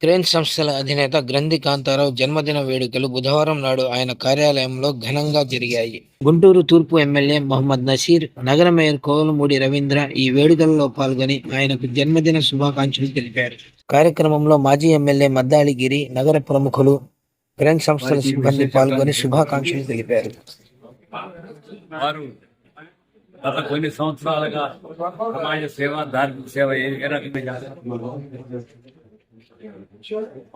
Crane సంస్థల అధినేత గ్రంథి కాంతారావు జన్మదిన వేడుకలు బుధవారం నాడు ఆయన కార్యాలయంలో ఘనంగా జరిగాయి. గుంటూరు తూర్పు ఎమ్మెల్యే మహమ్మద్ నసీర్, నగర మేయర్ కోవలమూడి రవీంద్ర ఈ వేడుకలలో పాల్గొని ఆయనకు జన్మదిన శుభాకాంక్షలు తెలిపారు. కార్యక్రమంలో మాజీ ఎమ్మెల్యే మద్దాలి గిరి, నగర ప్రముఖులు, క్రేన్ సంస్థల సిబ్బంది పాల్గొని శుభాకాంక్షలు తెలిపారు. గత కొన్ని సంవత్సరాలుగా సమాజ సేవ, ధార్మిక సేవ ఏ రకంగా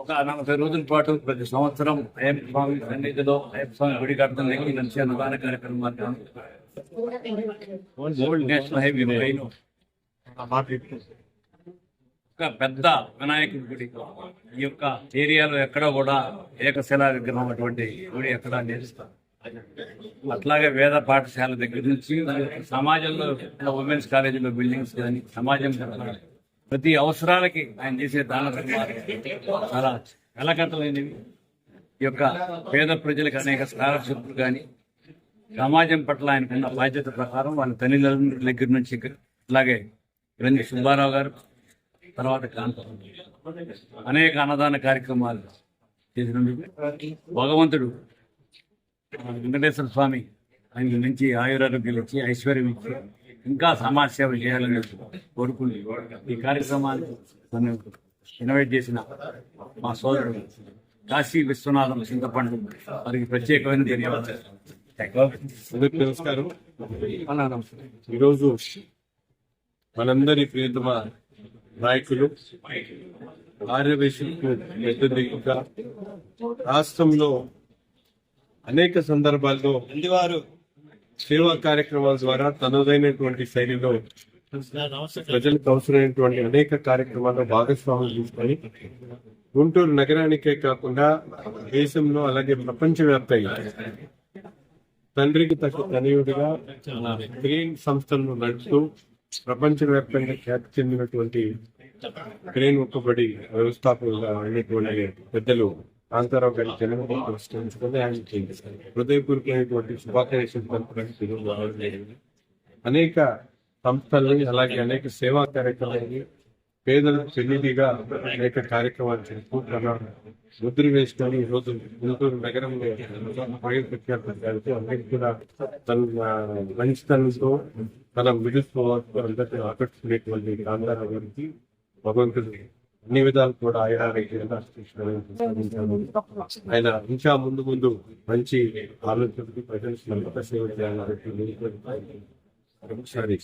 ఒక 40 రోజుల పాటు ప్రతి సంవత్సరం అయ్యప్ప స్వామి సన్నిధిలో అయ్యప్ప స్వామి గుడి కట్టడం నుంచి అన్నదాన కార్యక్రమాలు నేషనల్ హైవే పైన ఒక పెద్ద వినాయకుడి గుడి ఈ యొక్క ఏరియాలో ఎక్కడ కూడా ఏకశిలా విగ్రహం అటువంటి గుడి ఎక్కడ నిలుస్తారు. అట్లాగే వేద పాఠశాల దగ్గర నుంచి సమాజంలో ఉమెన్స్ కాలేజీలో బిల్డింగ్స్ కానీ సమాజం ప్రతి అవసరాలకి ఆయన చేసే దాన చాలా వెలకట్టలేనివి. ఈ యొక్క పేద ప్రజలకు అనేక స్కాలర్షిప్లు కానీ సమాజం పట్ల ఆయనకున్న బాధ్యత ప్రకారం వాళ్ళ తల్లిదండ్రుల దగ్గర నుంచి అలాగే గ్రంథి సుబ్బారావు గారు తర్వాత కాంతారావు అనేక అన్నదాన కార్యక్రమాలు చేసినందుకు భగవంతుడు వెంకటేశ్వర స్వామి ఆయన నుంచి ఆయురారోగ్యాలు ఇచ్చి ఐశ్వర్యం ఇచ్చి ఇంకా సమాజ సేవ చేయాలని కోరుకుంది. ఈ కార్యక్రమాన్ని ఇన్వైట్ చేసిన మా సోదరుడు కాశీ విశ్వనాథం చింతపండు వారికి ప్రత్యేకమైన ధన్యవాదాలు. నమస్కారం. ఈరోజు మనందరి ప్రియతమ నాయకులు ఆర్యవైశ్యులకు వ్యతిరేకంగా రాష్ట్రంలో అనేక సందర్భాల్లో సేవా కార్యక్రమాల ద్వారా తనదైనటువంటి శైలిలో ప్రజలకు అవసరమైనటువంటి అనేక కార్యక్రమాల్లో భాగస్వాములు తీసుకొని గుంటూరు నగరానికే కాకుండా దేశంలో అలాగే ప్రపంచవ్యాప్తంగా తండ్రికి తగ్గ తనయుడిగా క్రేన్ సంస్థలను నడుపుతూ ప్రపంచవ్యాప్తంగా ఖ్యాతి చెందినటువంటి క్రేన్ ఒక్కబడి వ్యవస్థాపకులుగా అయినటువంటి పెద్దలు కాంతారావు గారి జన్మదినం పురస్కరించుకొని ఆయనకి హృదయపూర్వకమైనటువంటి శుభాకాంక్షలు తెలుపుకోవడం. అనేక సంస్థలని అలాగే అనేక సేవా కార్యక్రమాలని పేదలకు పెళ్లిగా అనేక కార్యక్రమాలు చేస్తూ తన ముద్ర వేసుకొని ఈరోజు గుంటూరు నగరంలో ప్రఖ్యాతి అందరికీ కూడా తన మంచితనంతో తన మిడిల్ అందరినీ ఆకర్షించుకునేటువంటి కాంతారావు గారికి భగవంతుడు అన్ని విధాలు కూడా ఆయన ఇంకా ముందు మంచి ఆలోచనకి ప్రజలకు సేవ చేయాలని ఒకసారి